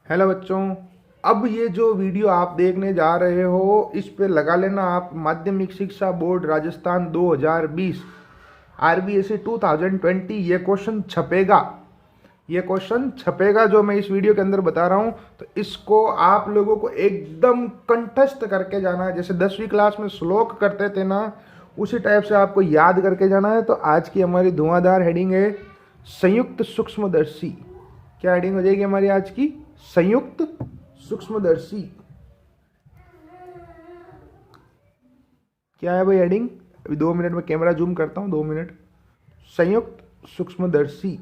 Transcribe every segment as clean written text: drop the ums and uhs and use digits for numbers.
Hello बच्चों। अब ये जो वीडियो आप देखने जा रहे हो इस पे लगा लेना आप माध्यमिक शिक्षा बोर्ड राजस्थान 2020 आरबीएसई 2020। ये क्वेश्चन छपेगा जो मैं इस वीडियो के अंदर बता रहा हूँ। तो इसको आप लोगों को एकदम कंठस्थ करके जाना है, जैसे 10वीं क्लास में श्लोक करते थे ना, उसी टाइप से आपको याद करके जाना है। तो आज की हमारी धुआंधार हेडिंग है संयुक्त सूक्ष्मदर्शी। क्या हेडिंग हो जाएगी हमारी आज की? संयुक्त सूक्ष्मदर्शी। क्या है भाई हेडिंग? अभी 2 मिनट में कैमरा जूम करता हूं, 2 मिनट। संयुक्त सूक्ष्मदर्शी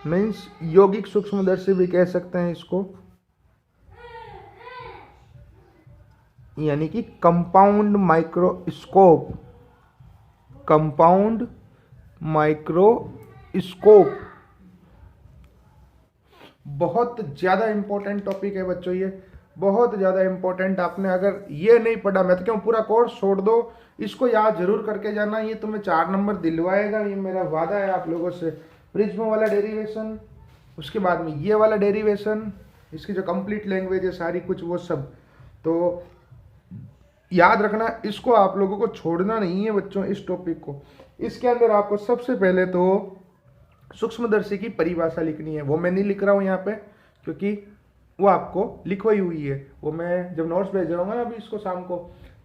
मीन्स यौगिक सूक्ष्मदर्शी भी कह सकते हैं इसको, यानी कि कंपाउंड माइक्रोस्कोप। कंपाउंड माइक्रोस्कोप बहुत ज़्यादा इंपॉर्टेंट टॉपिक है बच्चों, ये बहुत ज़्यादा इंपॉर्टेंट। आपने अगर ये नहीं पढ़ा, मैं तो क्यों पूरा कोर्स छोड़ दो, इसको याद जरूर करके जाना। ये तुम्हें 4 नंबर दिलवाएगा, ये मेरा वादा है आप लोगों से। प्रिज्म वाला डेरिवेशन, उसके बाद में ये वाला डेरिवेशन, इसकी जो कंप्लीट लैंग्वेज है सारी कुछ, वो सब तो याद रखना। इसको आप लोगों को छोड़ना नहीं है बच्चों, इस टॉपिक को। इसके अंदर आपको सबसे पहले तो सूक्ष्मदर्शी की परिभाषा लिखनी है। वो मैं नहीं लिख रहा हूँ यहाँ पे, क्योंकि वो आपको लिखवाई हुई है। वो मैं जब नोट्स भेज रहा हूँ ना अभी इसको शाम को,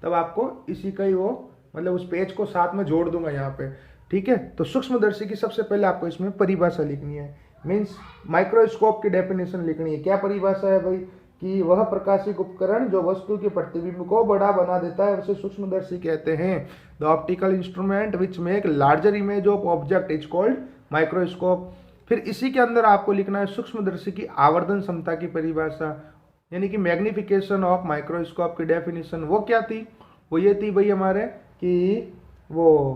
तब आपको इसी का ही वो मतलब उस पेज को साथ में जोड़ दूंगा यहाँ पे, ठीक है। तो सूक्ष्मदर्शी की सबसे पहले आपको इसमें परिभाषा लिखनी है, मीन्स माइक्रोस्कोप की डेफिनेशन लिखनी है। क्या परिभाषा है भाई? कि वह प्रकाशिक उपकरण जो वस्तु के प्रतिबिंब को बड़ा बना देता है उसे सूक्ष्मदर्शी कहते हैं। The optical instrument which make larger image of object is called microscope. फिर इसी के अंदर आपको लिखना है सूक्ष्मदर्शी की आवर्धन क्षमता की परिभाषा, यानी कि मैग्निफिकेशन ऑफ माइक्रोस्कोप की डेफिनेशन। वो क्या थी? वो ये थी भाई हमारे कि वो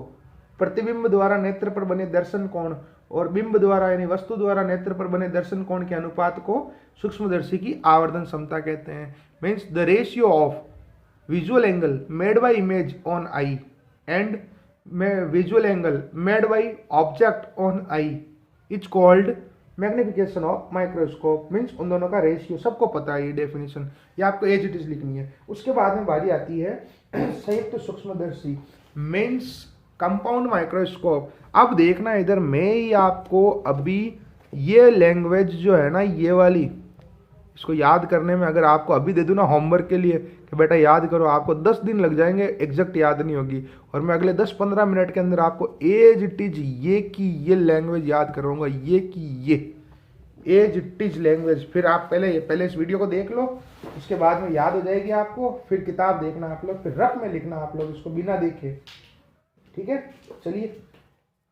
प्रतिबिंब द्वारा नेत्र पर बने दर्शन कोण और बिंब द्वारा यानी वस्तु द्वारा नेत्र पर बने दर्शन कोण के अनुपात को सूक्ष्मदर्शी की आवर्धन क्षमता कहते हैं। Means the ratio of visual angle made by image on I and visual angle made by object on I is called magnification of microscope. Means उन दोनों का रेशियो सबको पता है, ये डेफिनेशन ये आपको एज इट इज लिखनी है। उसके बाद में बारी आती है संयुक्त सूक्ष्मदर्शी मीन्स कंपाउंड माइक्रोस्कोप। अब देखना इधर, मैं ही आपको अभी ये लैंग्वेज जो है ना, ये वाली, इसको याद करने में अगर आपको अभी दे दूँ ना होमवर्क के लिए कि बेटा याद करो, आपको 10 दिन लग जाएंगे, एग्जैक्ट याद नहीं होगी। और मैं अगले 10-15 मिनट के अंदर आपको एज इट इज ये की ये लैंग्वेज याद करवाऊंगा, ये की ये एज इट इज लैंग्वेज। फिर आप पहले इस वीडियो को देख लो, उसके बाद में याद हो जाएगी आपको। फिर किताब देखना आप लोग, फिर रफ में लिखना आप लोग इसको बिना देखे, ठीक है। चलिए,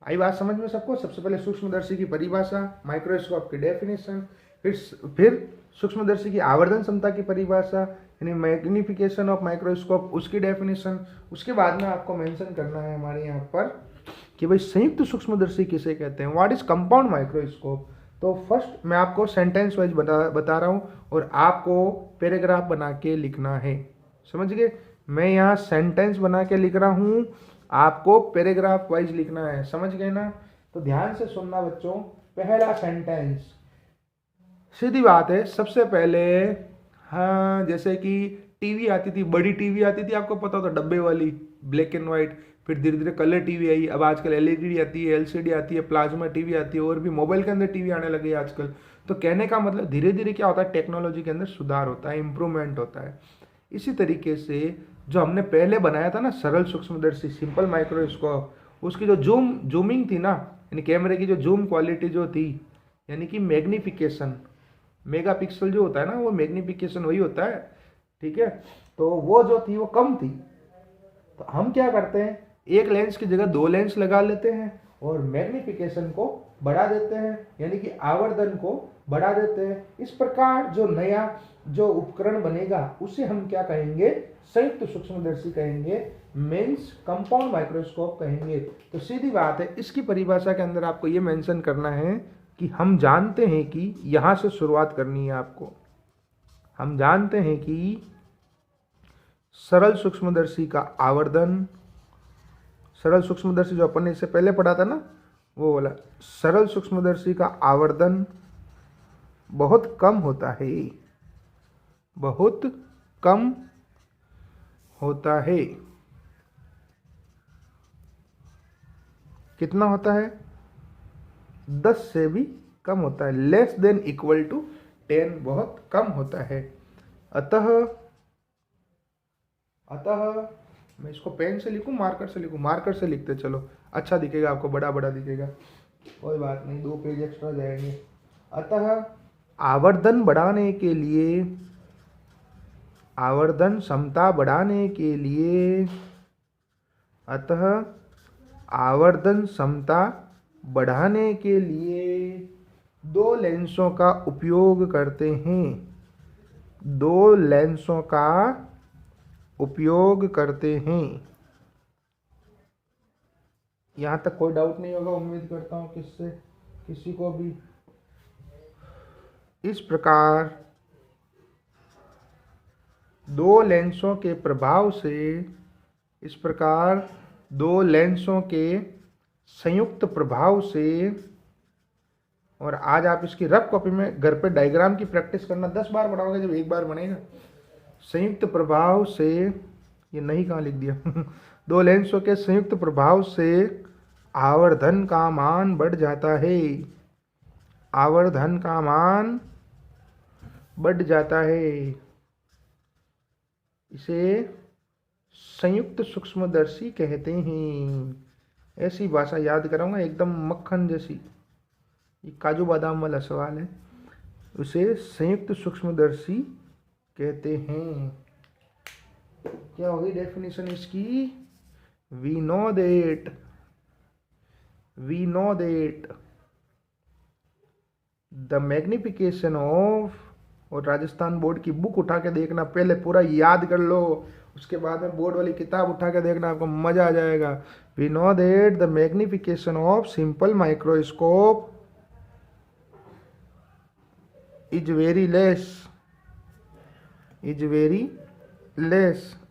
आई बात समझ में सबको? सबसे पहले सूक्ष्मदर्शी की परिभाषा, माइक्रोस्कोप की डेफिनेशन, फिर सूक्ष्मदर्शी की आवर्धन क्षमता की परिभाषा यानी मैग्निफिकेशन ऑफ माइक्रोस्कोप, उसकी डेफिनेशन। उसके बाद में आपको मेंशन करना है हमारे यहाँ पर कि भाई संयुक्त सूक्ष्मदर्शी किसे कहते हैं, व्हाट इज कंपाउंड माइक्रोस्कोप। तो फर्स्ट मैं आपको सेंटेंस वाइज बता रहा हूँ और आपको पैराग्राफ बना के लिखना है, समझ गए? मैं यहाँ सेंटेंस बना के लिख रहा हूँ, आपको पैराग्राफ वाइज लिखना है, समझ गए ना? तो ध्यान से सुनना बच्चों। पहला सेंटेंस, सीधी बात है। सबसे पहले हाँ, जैसे कि टीवी आती थी, बड़ी टीवी आती थी, आपको पता होता, डब्बे वाली, ब्लैक एंड व्हाइट। फिर धीरे धीरे कलर टीवी आई, अब आजकल एलईडी आती है, एलसीडी आती है, प्लाज्मा टीवी आती है, और भी मोबाइल के अंदर टीवी आने लगी है आजकल। तो कहने का मतलब धीरे धीरे क्या होता है, टेक्नोलॉजी के अंदर सुधार होता है, इंप्रूवमेंट होता है। इसी तरीके से जो हमने पहले बनाया था ना सरल सूक्ष्मदर्शी, सिंपल माइक्रोस्कोप, उसकी जो जूमिंग थी ना, यानी कैमरे की जो जूम क्वालिटी जो थी, यानी कि मैग्निफिकेशन, मेगापिक्सल जो होता है ना, वो मैग्निफिकेशन वही होता है, ठीक है। तो वो जो थी वो कम थी। तो हम क्या करते हैं, एक लेंस की जगह 2 लेंस लगा लेते हैं और मैग्निफिकेशन को बढ़ा देते हैं, यानी कि आवर्धन को बढ़ा देते हैं। इस प्रकार जो नया जो उपकरण बनेगा उसे हम क्या कहेंगे, संयुक्त सूक्ष्मदर्शी कहेंगे, मीन्स कंपाउंड माइक्रोस्कोप कहेंगे। तो सीधी बात है, इसकी परिभाषा के अंदर आपको ये मेंशन करना है कि हम जानते हैं कि यहाँ से शुरुआत करनी है आपको। हम जानते हैं कि सरल सूक्ष्मदर्शी का आवर्धन, सरल सूक्ष्मदर्शी जो अपन ने इससे पहले पढ़ा था ना, वो वाला सरल सूक्ष्मदर्शी का आवर्धन बहुत कम होता है, बहुत कम होता है। कितना होता है? 10 से भी कम होता है। लेस देन इक्वल टू 10 बहुत कम होता है। अतः मैं इसको पेन से लिखूं, मार्कर से लिखूं? मार्कर से लिखते चलो, अच्छा दिखेगा, आपको बड़ा बड़ा दिखेगा। कोई बात नहीं, 2 पेज एक्स्ट्रा जाएंगे। अतः आवर्धन बढ़ाने के लिए, आवर्धन क्षमता बढ़ाने के लिए, अतः आवर्धन क्षमता बढ़ाने के लिए 2 लेंसों का उपयोग करते हैं। 2 लेंसों का उपयोग करते हैं। यहाँ तक कोई डाउट नहीं होगा, उम्मीद करता हूँ किसी को भी। इस प्रकार 2 लेंसों के प्रभाव से, इस प्रकार 2 लेंसों के संयुक्त प्रभाव से, और आज आप इसकी रफ कॉपी में घर पे डायग्राम की प्रैक्टिस करना, 10 बार बनाओगे जब एक बार बनेगा। संयुक्त प्रभाव से, ये नहीं कहाँ लिख दिया 2 लेंसों के संयुक्त प्रभाव से आवर्धन का मान बढ़ जाता है। आवर्धन का मान बढ़ जाता है। इसे संयुक्त सूक्ष्मदर्शी कहते हैं। ऐसी भाषा याद कराऊंगा एकदम मक्खन जैसी, ये काजू बादाम वाला सवाल है। उसे संयुक्त सूक्ष्मदर्शी कहते हैं। क्या होगी डेफिनेशन इसकी? We know that the magnification of, और राजस्थान बोर्ड की बुक उठा के देखना, पहले पूरा याद कर लो, उसके बाद में बोर्ड वाली किताब उठा के देखना, आपको मजा आ जाएगा। We know that the magnification of simple microscope is very less,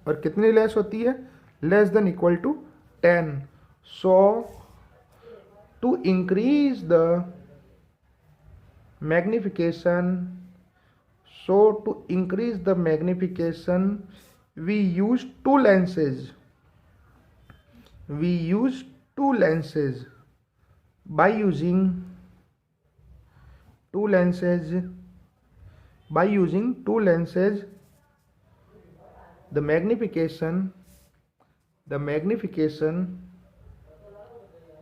और कितनी लेस होती है? Less than equal to 10। So to increase the magnification, so to increase the magnification we use 2 lenses. By using 2 lenses, the magnification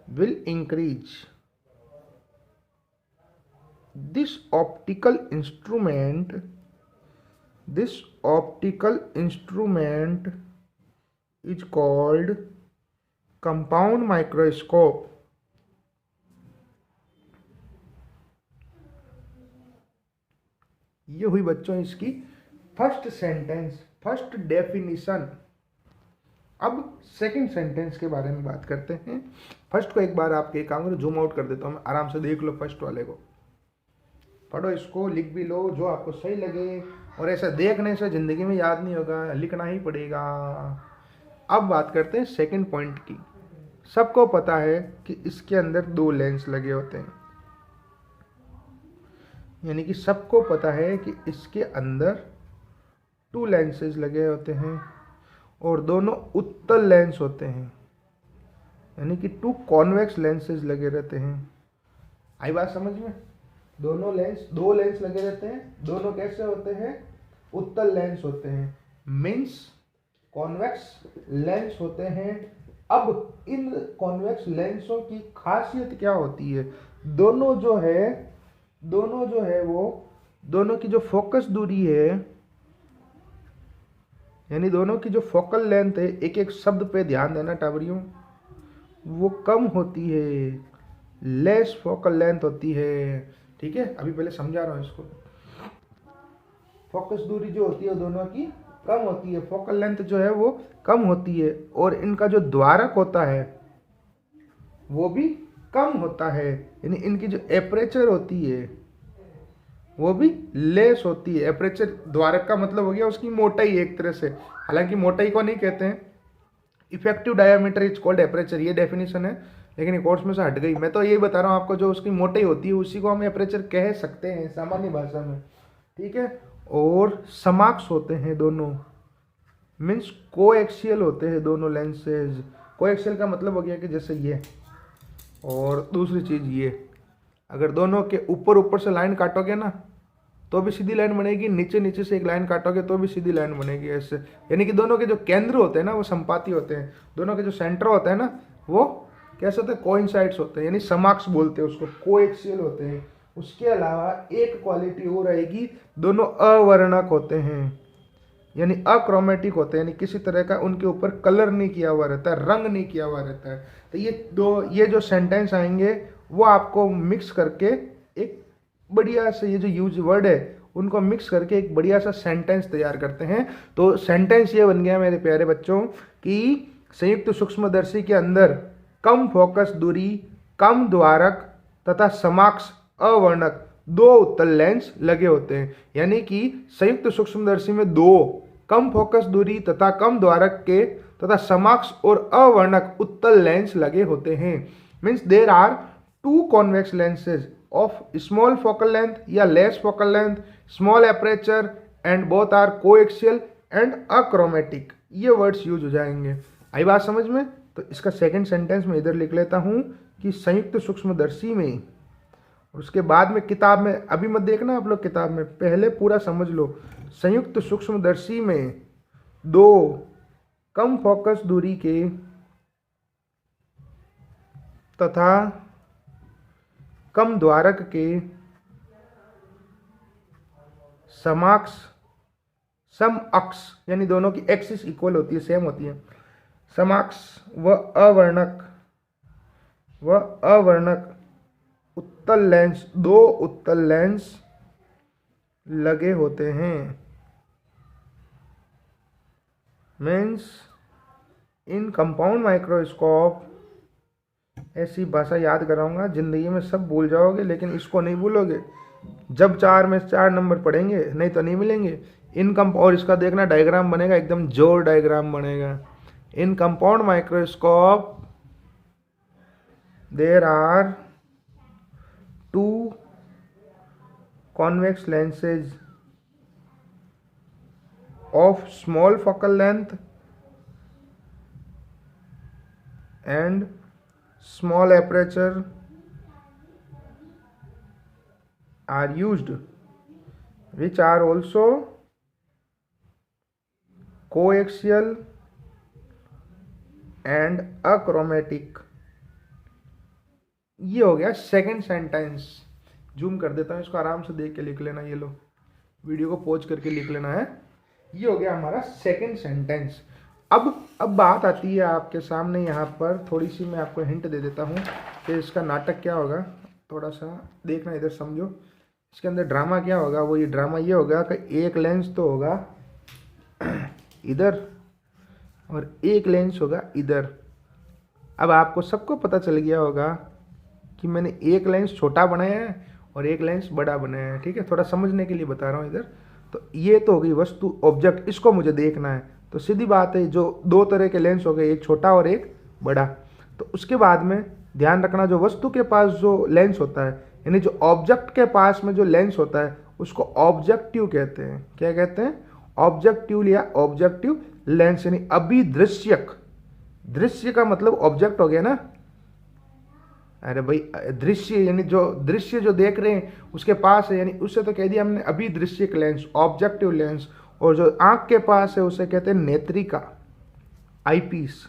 will increase. This optical instrument is called compound microscope. ये हुई बच्चों इसकी first sentence, first definition. अब second sentence के बारे में बात करते हैं। फर्स्ट को एक बार आपके काम करो, जूम आउट कर देता हूँ, आराम से देख लो फर्स्ट वाले को, पढ़ो इसको, लिख भी लो जो आपको सही लगे, और ऐसा देखने से ज़िंदगी में याद नहीं होगा, लिखना ही पड़ेगा। अब बात करते हैं सेकंड पॉइंट की। सबको पता है कि इसके अंदर 2 लेंस लगे होते हैं, यानी कि सबको पता है कि इसके अंदर 2 लेंसेज लगे होते हैं, और दोनों उत्तल लेंस होते हैं, यानी कि 2 कॉन्वेक्स लेंसेज लगे रहते हैं। आई बात समझ में? 2 लेंस लगे रहते हैं, दोनों कैसे होते हैं? उत्तल लेंस होते हैं, मीन्स कॉन्वेक्स लेंस होते हैं। अब इन कॉन्वेक्स लेंसों की खासियत क्या होती है? दोनों जो है वो दोनों की जो फोकस दूरी है, यानी दोनों की जो फोकल लेंथ है, एक एक शब्द पे ध्यान देना टाबरियों, वो कम होती है, लेस फोकल लेंथ होती है। ठीक है, अभी पहले समझा रहा हूँ इसको। फोकस दूरी जो होती है दोनों की कम होती है, फोकल लेंथ जो है वो कम होती है, और इनका जो द्वारक होता है वो भी कम होता है, यानी इनकी जो एपरेचर होती है वो भी लेस होती है। एपरेचर, द्वारक का मतलब हो गया उसकी मोटाई एक तरह से, हालांकि मोटाई को नहीं कहते हैं, effective diameter is called aperture, ये डेफिनेशन है, लेकिन ये कोर्स में से हट गई। मैं तो यही बता रहा हूँ आपको, जो उसकी मोटाई होती है उसी को हम एपरेचर कह सकते हैं सामान्य भाषा में, ठीक है। और समाक्स होते हैं दोनों, मीन्स कोएक्सियल होते हैं दोनों लेंसेज। कोएक्सियल का मतलब हो गया कि जैसे ये, और दूसरी चीज़ ये, अगर दोनों के ऊपर ऊपर से लाइन काटोगे ना तो भी सीधी लाइन बनेगी, नीचे नीचे से एक लाइन काटोगे तो भी सीधी लाइन बनेगी, ऐसे। यानी कि दोनों के जो केंद्र होते हैं ना वो संपाती होते हैं, दोनों के जो सेंटर होते हैं ना वो कैसे होते हैं, कोइंसाइड्स होते हैं, यानी समाक्स बोलते हैं उसको, कोएक्सियल होते हैं। उसके अलावा एक क्वालिटी और आएगी, दोनों अवर्णक होते हैं, यानी अक्रोमेटिक होते हैं, यानी किसी तरह का उनके ऊपर कलर नहीं किया हुआ रहता है, रंग नहीं किया हुआ रहता है। तो ये जो सेंटेंस आएंगे वो आपको मिक्स करके एक बढ़िया से, ये जो यूज वर्ड है उनको मिक्स करके एक बढ़िया सा सेंटेंस तैयार करते हैं। तो सेंटेंस ये बन गया मेरे प्यारे बच्चों कि संयुक्त सूक्ष्मदर्शी के अंदर कम फोकस दूरी, कम द्वारक तथा समाक्स अवर्णक दो उत्तल लेंस लगे होते हैं। यानी कि संयुक्त सूक्ष्मदर्शी में दो कम फोकस दूरी तथा कम द्वारक के तथा समाक्स और अवर्णक उत्तल लेंस लगे होते हैं। Means there are two convex lenses of small focal length या less focal length, small aperture and both are coaxial and achromatic. ये वर्ड्स यूज हो जाएंगे। आई बात समझ में? तो इसका सेकंड सेंटेंस में इधर लिख लेता हूं कि संयुक्त सूक्ष्मदर्शी में, और उसके बाद में किताब में, अभी मत देखना आप लोग किताब में, पहले पूरा समझ लो। संयुक्त सूक्ष्मदर्शी में दो कम फोकस दूरी के तथा कम द्वारक के समाक्स सम अक्ष, यानी दोनों की एक्सिस इक्वल होती है, सेम होती है, समाक्स व अवर्णक उत्तल लेंस, दो उत्तल लेंस लगे होते हैं। मीन्स इन कंपाउंड माइक्रोस्कोप, ऐसी भाषा याद कराऊंगा, जिंदगी में सब भूल जाओगे लेकिन इसको नहीं भूलोगे। जब 4 में 4 नंबर पढ़ेंगे, नहीं तो नहीं मिलेंगे। और इसका देखना डायग्राम बनेगा, एकदम जोर डायग्राम बनेगा। In compound microscope there are two convex lenses of small focal length and small aperture are used, which are also coaxial and achromatic। ये हो गया सेकंड सेंटेंस। जूम कर देता हूँ इसको, आराम से देख के लिख लेना, ये लो वीडियो को पॉज करके लिख लेना है। ये हो गया हमारा सेकंड सेंटेंस। अब बात आती है आपके सामने, यहाँ पर थोड़ी सी मैं आपको हिंट दे देता हूँ कि इसका नाटक क्या होगा। थोड़ा सा देखना, इधर समझो, इसके अंदर ड्रामा क्या होगा। वो ये ड्रामा ये होगा कि एक लेंस तो होगा इधर और एक लेंस होगा इधर। अब आपको सबको पता चल गया होगा कि मैंने एक लेंस छोटा बनाया है और एक लेंस बड़ा बनाया है, ठीक है। थोड़ा समझने के लिए बता रहा हूँ इधर। तो ये तो हो गई वस्तु, ऑब्जेक्ट, इसको मुझे देखना है। तो सीधी बात है, जो दो तरह के लेंस हो गए, एक छोटा और एक बड़ा। तो उसके बाद में ध्यान रखना, जो वस्तु के पास जो लेंस होता है, यानी जो ऑब्जेक्ट के पास में जो लेंस होता है उसको ऑब्जेक्टिव कहते हैं। क्या कहते हैं? ऑब्जेक्टिव या ऑब्जेक्टिव लेंस, यानी अभिदृश्यक। दृश्य का मतलब ऑब्जेक्ट हो गया ना। अरे भाई, दृश्य यानी जो दृश्य जो देख रहे हैं उसके पास है, यानी उससे तो कह दिया हमने अभिदृश्यक लेंस, ऑब्जेक्टिव लेंस। और जो आंख के पास है उसे कहते हैं नेत्रिका, आईपीस।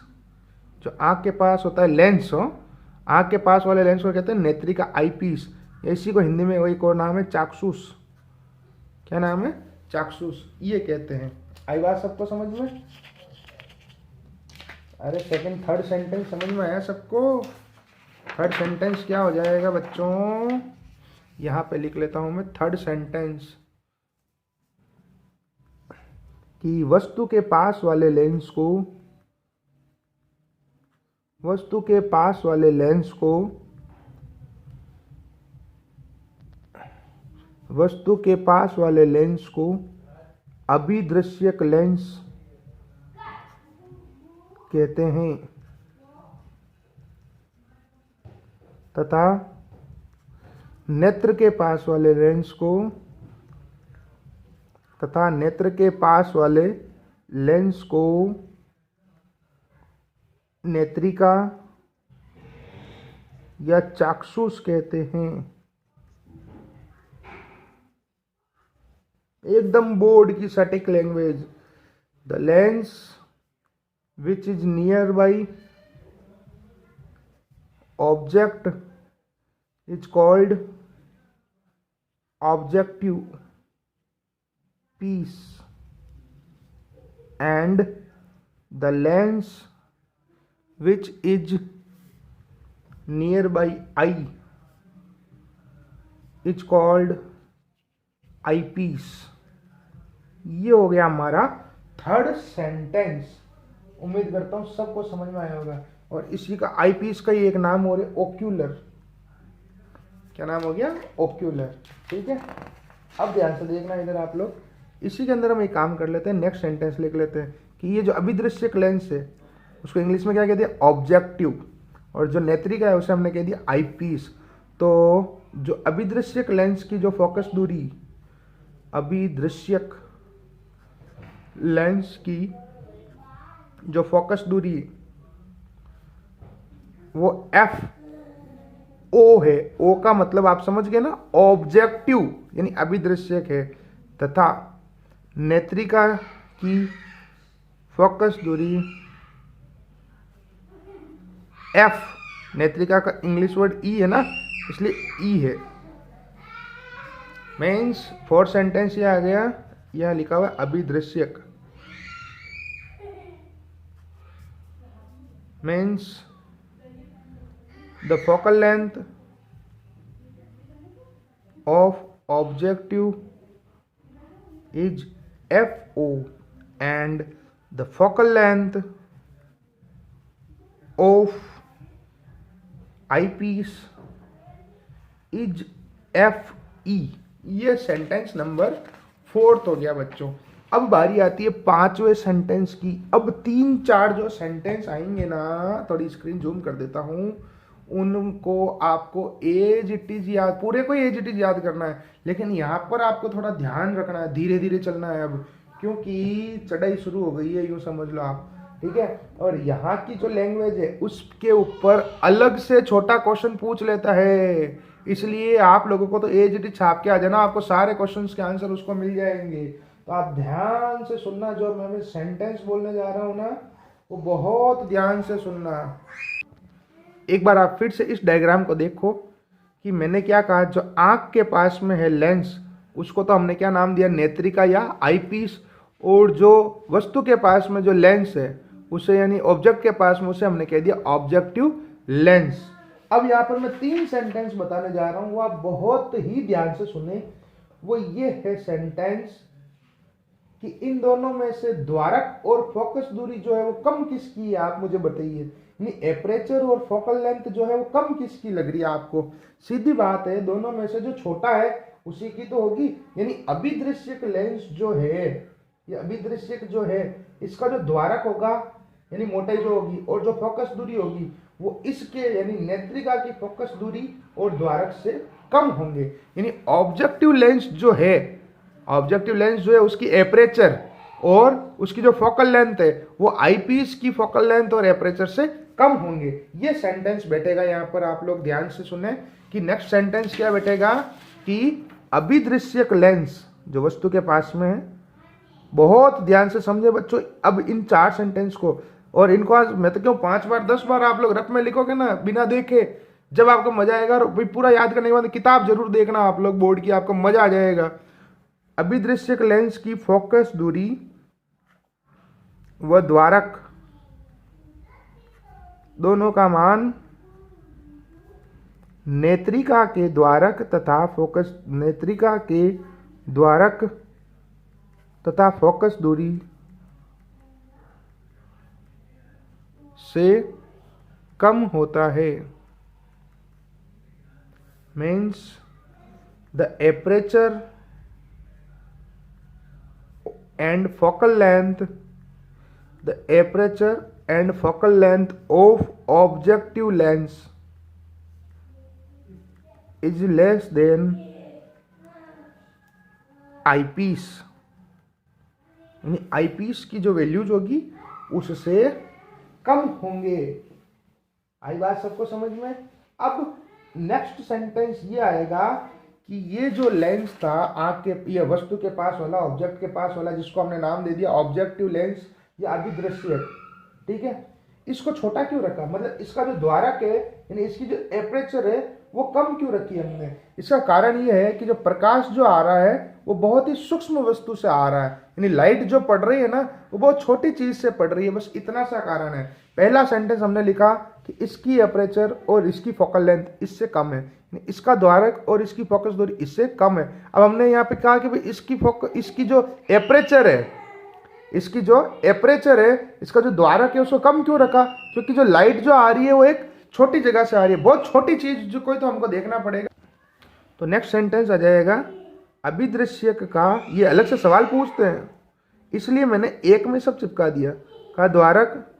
जो आंख के पास होता है लेंस हो, आंख के पास वाले लेंस को कहते हैं नेत्रिका, आईपीस। इसी को हिंदी में वही को नाम है चाक्षुष। क्या नाम है? चाक्षुष, ये कहते हैं। आई बात सबको समझ में? अरे सेकंड थर्ड सेंटेंस समझ में आया सबको? थर्ड सेंटेंस क्या हो जाएगा बच्चों? यहाँ पे लिख लेता हूँ मैं थर्ड सेंटेंस कि वस्तु के पास वाले लेंस को अभिदृश्यक लेंस कहते हैं। तथा नेत्र के पास वाले लेंस को नेत्रिका या चाक्षुष कहते हैं। एकदम बोर्ड की सटीक language. The lens which is near by object is called objective piece and the lens which is nearby eye is called eyepiece। ये हो गया हमारा थर्ड सेंटेंस। उम्मीद करता हूं सबको समझ में आया होगा। और इसी का आईपीस का ही एक नाम और है ओक्यूलर। क्या नाम हो गया? ओक्यूलर। ठीक है, अब ध्यान से देखना इधर आप लोग। इसी के अंदर हम एक काम कर लेते हैं, नेक्स्ट सेंटेंस लिख लेते हैं कि ये जो अभिदृश्यक लेंस है उसको इंग्लिश में क्या कह दिया? ऑब्जेक्टिव। और जो नेत्रिका है उसे हमने कह दिया आईपीस। तो जो अभिदृश्यक लेंस की जो फोकस दूरी, अभिदृश्यक लेंस की जो फोकस दूरी वो एफ ओ है। ओ का मतलब आप समझ गए ना, ऑब्जेक्टिव यानी अभिदृश्यक है। तथा नेत्रिका की फोकस दूरी एफ, नेत्रिका का इंग्लिश वर्ड ई है ना, इसलिए ई है। मीन्स फोर्थ सेंटेंस ये आ गया, यह लिखा हुआ अभिदृश्यक। Means the focal length of objective is F O and the focal length of eyepiece is F E. ये सेंटेंस नंबर 4 हो गया बच्चों। अब बारी आती है 5वें सेंटेंस की। अब 3-4 जो सेंटेंस आएंगे ना, थोड़ी स्क्रीन जूम कर देता हूं, उनको आपको एज इट इज याद, पूरे को एज इट इज याद करना है। लेकिन यहाँ पर आपको थोड़ा ध्यान रखना है, धीरे धीरे चलना है अब, क्योंकि चढ़ाई शुरू हो गई है, यूं समझ लो आप। ठीक है, और यहाँ की जो लैंग्वेज है उसके ऊपर अलग से छोटा क्वेश्चन पूछ लेता है। इसलिए आप लोगों को तो एज इट इज छाप के आ जाना, आपको सारे क्वेश्चंस के आंसर उसको मिल जाएंगे। तो आप ध्यान से सुनना, जो मैं सेंटेंस बोलने जा रहा हूँ ना, वो बहुत ध्यान से सुनना। एक बार आप फिर से इस डायग्राम को देखो कि मैंने क्या कहा। जो आंख के पास में है लेंस, उसको तो हमने क्या नाम दिया? नेत्रिका या आईपीस। और जो वस्तु के पास में जो लेंस है उसे, यानी ऑब्जेक्ट के पास में, उसे हमने कह दिया ऑब्जेक्टिव लेंस। अब यहाँ पर मैं 3 सेंटेंस बताने जा रहा हूँ, वो आप बहुत ही ध्यान से सुने। वो ये है सेंटेंस कि इन दोनों में से द्वारक और फोकस दूरी जो है वो कम किसकी है, आप मुझे बताइए। यानी एपरेचर और फोकल लेंथ जो है वो कम किसकी लग रही है आपको? सीधी बात है, दोनों में से जो छोटा है उसी की तो होगी। यानी अभिदृश्यक लेंस जो है, ये अभिदृश्यक जो है, इसका जो द्वारक होगा यानी मोटाई जो होगी, और जो फोकस दूरी होगी वो इसके यानी नेत्रिका की फोकस दूरी और द्वारक से कम होंगे। यानी ऑब्जेक्टिव लेंस जो है, उसकी एपरेचर और उसकी जो फोकल लेंथ है वो आईपीस की फोकल लेंथ और एपरेचर से कम होंगे। ये सेंटेंस बैठेगा यहाँ पर, आप लोग ध्यान से सुने कि नेक्स्ट सेंटेंस क्या बैठेगा कि अभिदृश्यक लेंस जो वस्तु के पास में है, बहुत ध्यान से समझे बच्चों अब इन 4 सेंटेंस को। और इनको आज मैं तो क्यों 5 बार 10 बार आप लोग रफ में लिखोगे ना बिना देखे, जब आपको मजा आएगा। और पूरा याद करने के बाद किताब जरूर देखना आप लोग बोर्ड की, आपको मजा आ जाएगा। अभिदृश्यक लेंस की फोकस दूरी व द्वारक दोनों का मान नेत्रिका के द्वारक तथा फोकस दूरी से कम होता है। Means the aperture and focal length of objective lens is less than eyepiece, यानी आईपीस की जो वैल्यूज होगी उससे कम होंगे। आई बात सबको समझ में? अब नेक्स्ट सेंटेंस ये आएगा कि ये जो लेंस था आंख के, ये वस्तु के पास वाला, ऑब्जेक्ट के पास वाला, जिसको हमने नाम दे दिया ऑब्जेक्टिव लेंस या अभिदृश्य, ठीक है, इसको छोटा क्यों रखा? मतलब इसका जो द्वारक है यानी इसकी जो एपरेचर है वो कम क्यों रखी हमने? इसका कारण ये है कि जो प्रकाश जो आ रहा है वो बहुत ही सूक्ष्म वस्तु से आ रहा है, यानी लाइट जो पड़ रही है ना वो बहुत छोटी चीज से पड़ रही है, बस इतना सा कारण है। पहला सेंटेंस हमने लिखा कि इसकी एपरेचर और इसकी फोकल लेंथ इससे कम है, इसका द्वारक और इसकी फोकस दूरी इससे कम है। अब हमने यहाँ पे कहा कि भाई इसकी जो एपरेचर है, इसकी जो एपरेचर है, इसका जो द्वारक है उसको कम क्यों रखा? क्योंकि जो लाइट जो आ रही है वो एक छोटी जगह से आ रही है, बहुत छोटी चीज जो कोई, तो हमको देखना पड़ेगा। तो नेक्स्ट सेंटेंस आ जाएगा अभिदृश्यक का, ये अलग से सवाल पूछते हैं इसलिए मैंने एक में सब चिपका दिया, का द्वारक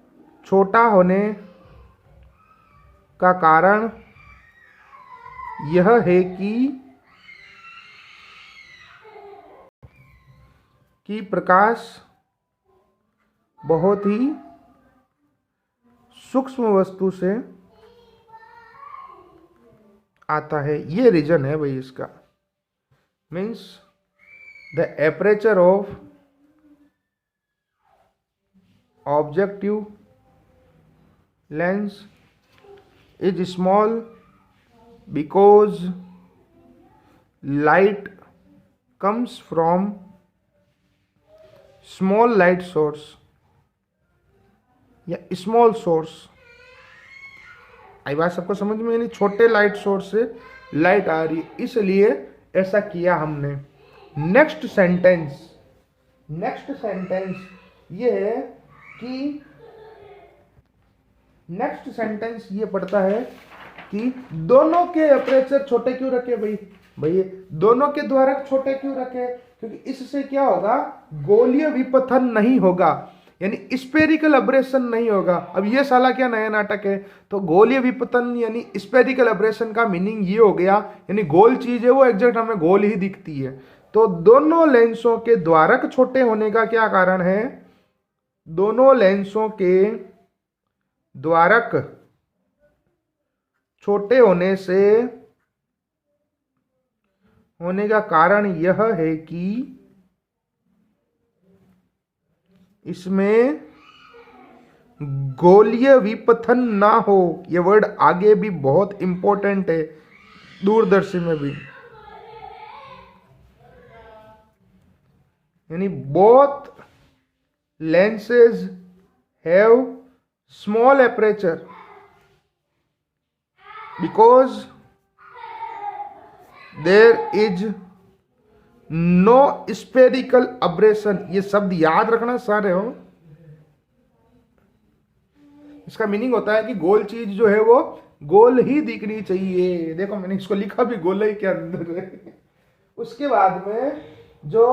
छोटा होने का कारण यह है कि प्रकाश बहुत ही सूक्ष्म वस्तु से आता है। ये रीजन है भाई इसका, means the aperture of objective lens is small because light comes from small light source या स्मॉल सोर्स। आई बात सबको समझ में? यानी छोटे लाइट सोर्स से लाइट आ रही है, इसलिए ऐसा किया हमने। नेक्स्ट सेंटेंस ये है कि नेक्स्ट सेंटेंस ये पढ़ता है कि दोनों के एपरेचर छोटे क्यों रखे भाई दोनों के द्वारक छोटे क्यों रखे? क्योंकि इससे क्या होगा, गोलीय विपथन नहीं होगा, यानी स्पेरिकल अब्रेशन नहीं होगा। अब ये साला क्या नया नाटक है? तो गोलीय विपतन यानी स्पेरिकल अब्रेशन का मीनिंग ये हो गया, यानी गोल चीज है वो एग्जैक्ट हमें गोल ही दिखती है। तो दोनों लेंसों के द्वारक छोटे होने का क्या कारण है? दोनों लेंसों के द्वारक छोटे होने का कारण यह है कि इसमें गोलीय विपथन ना हो। यह वर्ड आगे भी बहुत इंपॉर्टेंट है दूरदर्शी में भी, यानी both lenses have small aperture because there is no spherical aberration। ये शब्द याद रखना सारे हो। इसका मीनिंग होता है कि गोल चीज जो है वो गोल ही दिखनी चाहिए। देखो मैंने इसको लिखा भी गोल ही के अंदर है। उसके बाद में जो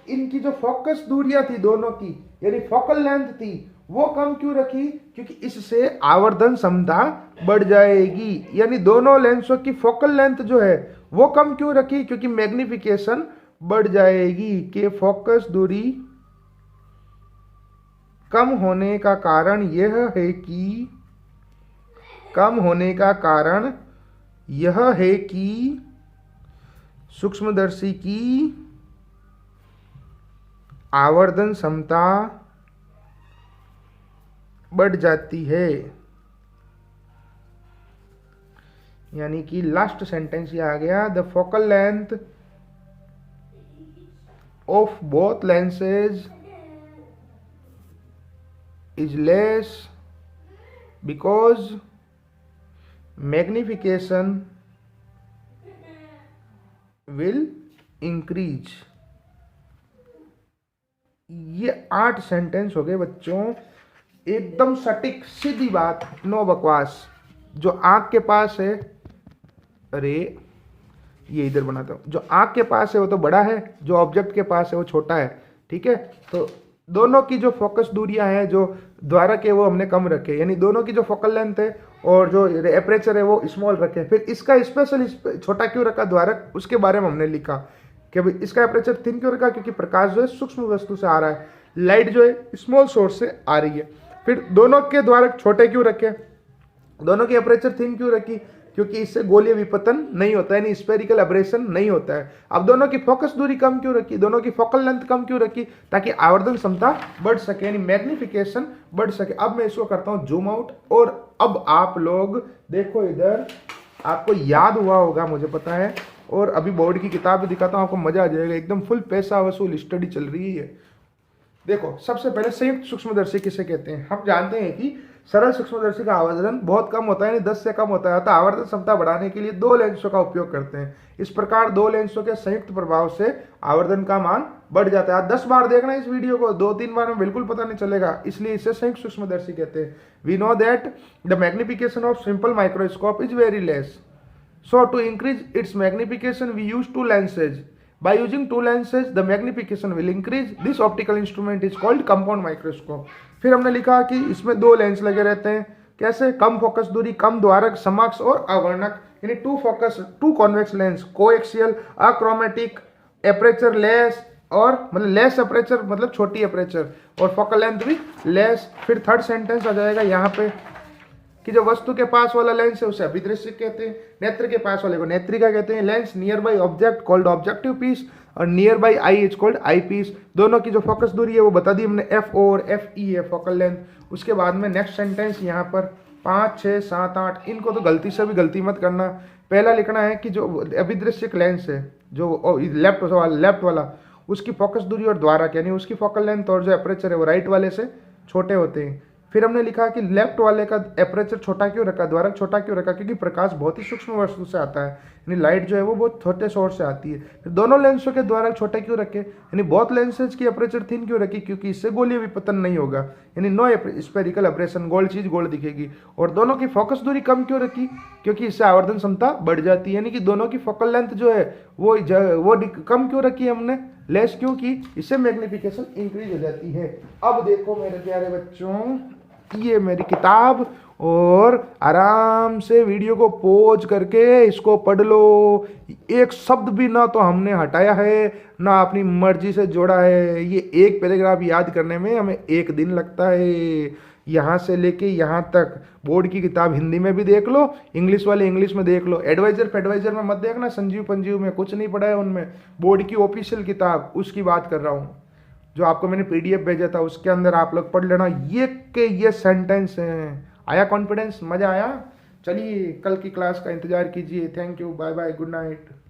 इनकी जो फोकस दूरियां थी दोनों की, यानी फोकल लेंथ थी, वो कम क्यों रखी? क्योंकि इससे आवर्धन क्षमता बढ़ जाएगी। यानी दोनों लेंसों की फोकल लेंथ जो है वो कम क्यों रखी? क्योंकि मैग्निफिकेशन बढ़ जाएगी। कि फोकस दूरी कम होने का कारण यह है कि सूक्ष्मदर्शी की आवर्धन क्षमता बढ़ जाती है। यानी कि लास्ट सेंटेंस ये आ गया, the focal length of both lenses is less because magnification will increase। ये 8 सेंटेंस हो गए बच्चों, एकदम सटीक सीधी बात, नो बकवास। जो आंख के पास है, अरे ये इधर बनाता हूं, जो आंख के पास है वो तो बड़ा है, जो ऑब्जेक्ट के पास है वो छोटा है। ठीक है, तो दोनों की जो फोकस दूरियां हैं जो द्वारक है वो हमने कम रखे, यानी दोनों की जो फोकल लेंथ है और जो एपरेचर है वो स्मॉल रखे। फिर इसका स्पेशल छोटा क्यों रखा द्वारक, उसके बारे में हमने लिखा कि भाई इसका एपरेचर थिन क्यों रखा, क्योंकि प्रकाश जो है सूक्ष्म वस्तु से आ रहा है, लाइट जो है स्मॉल सोर्स से आ रही है। फिर दोनों के द्वारक छोटे क्यों रखे, दोनों की एपरेचर थिन क्यों रखी, क्योंकि इससे गोलीय विपतन नहीं होता है, यानी स्फेरिकल एब्रेशन नहीं होता है। अब दोनों की फोकस दूरी कम क्यों रखी, दोनों की फोकल लेंथ कम क्यों रखी, ताकि आवर्धन क्षमता बढ़ सके, यानी मैग्निफिकेशन बढ़ सके। अब मैं इसको करता हूं जूम आउट, और अब आप लोग देखो इधर, आपको याद हुआ होगा मुझे पता है, और अभी बोर्ड की किताब भी दिखाता हूं, आपको मजा आ जाएगा, एकदम फुल पैसा वसूल स्टडी चल रही है। देखो सबसे पहले संयुक्त सूक्ष्मदर्शी किसे कहते हैं, हम जानते हैं कि सरल सूक्ष्मदर्शी का आवर्धन बहुत कम होता है, यानी 10 से कम होता है, तो आवर्धन क्षमता बढ़ाने के लिए दो लेंसों का उपयोग करते हैं। इस प्रकार दो लेंसों के संयुक्त प्रभाव से आवर्धन का मान बढ़ जाता है। 10 बार देखना इस वीडियो को, 2-3 बार में बिल्कुल पता नहीं चलेगा, इसलिए इसे संयुक्त सूक्ष्मदर्शी कहते हैं। We know that the magnification of simple microscope is very less, so to increase its magnification we use two lenses. By using two lenses the magnification will increase. This optical instrument is called compound microscope. फिर हमने लिखा कि इसमें दो lens लगे रहते हैं, कैसे, कम फोकस दूरी, कम द्वारक, समक्ष और अवर्णक, यानी two focus, two convex lens, coaxial, achromatic, aperture less, और मतलब लेस एपरेचर मतलब छोटी एपरेचर, और फोकल लेंथ भी लेस। फिर थर्ड सेंटेंस आ जाएगा यहाँ पे कि जो वस्तु के पास वाला लेंस है उसे अभिदृश्य कहते हैं, नेत्र के पास वाले को नेत्रिका कहते हैं। Lens near by object called objective piece, और near by eye is called eye piece. दोनों की जो फोकस दूरी है वो बता दी हमने, एफ ओ और एफ ई है फोकल लेंथ। उसके बाद में नेक्स्ट सेंटेंस यहाँ पर 5, 6, 7, 8, इनको तो गलती से भी गलती मत करना। पहला लिखना है कि जो अभिदृश्य लेंस है जो लेफ्ट वाला उसकी फोकस दूरी और द्वारक यानी उसकी फोकल लेंथ और जो एपरेचर है वो राइट वाले से छोटे होते हैं। फिर हमने लिखा कि लेफ्ट वाले का एपरेचर छोटा क्यों रखा, द्वारक छोटा क्यों रखा, क्योंकि प्रकाश बहुत ही सूक्ष्म वस्तु से आता है, यानी लाइट जो है वो बहुत छोटे सोर्स से आती है। फिर दोनों लेंसों के द्वारक छोटे क्यों रखे, यानी बहुत लेंसेज की एपरेचर थिन क्यों रखी, क्योंकि इससे गोलीय विपतन नहीं होगा, यानी नो स्पेरिकल एब्रेशन, गोल चीज गोल दिखेगी। और दोनों की फोकस दूरी कम क्यों रखी, क्योंकि इससे आवर्धन क्षमता बढ़ जाती है, यानी कि दोनों की फोकल लेंथ जो है वो कम क्यों रखी है हमने, लेस, क्योंकि इससे मैग्निफिकेशन इंक्रीज हो जाती है। अब देखो मेरे प्यारे बच्चों, ये मेरी किताब, और आराम से वीडियो को पॉज करके इसको पढ़ लो। एक शब्द भी ना तो हमने हटाया है ना अपनी मर्जी से जोड़ा है। ये एक पैराग्राफ याद करने में हमें 1 दिन लगता है, यहाँ से लेके यहाँ तक। बोर्ड की किताब हिंदी में भी देख लो, इंग्लिश वाले इंग्लिश में देख लो, एडवाइजर फेडवाइजर में मत देखना, संजीव पंजीव में कुछ नहीं पढ़ा है उनमें। बोर्ड की ऑफिशियल किताब उसकी बात कर रहा हूँ, जो आपको मैंने पीडीएफ भेजा था उसके अंदर आप लोग पढ़ लेना। ये सेंटेंस हैं। आया कॉन्फिडेंस, मजा आया? चलिए कल की क्लास का इंतजार कीजिए। Thank you, bye bye, good night.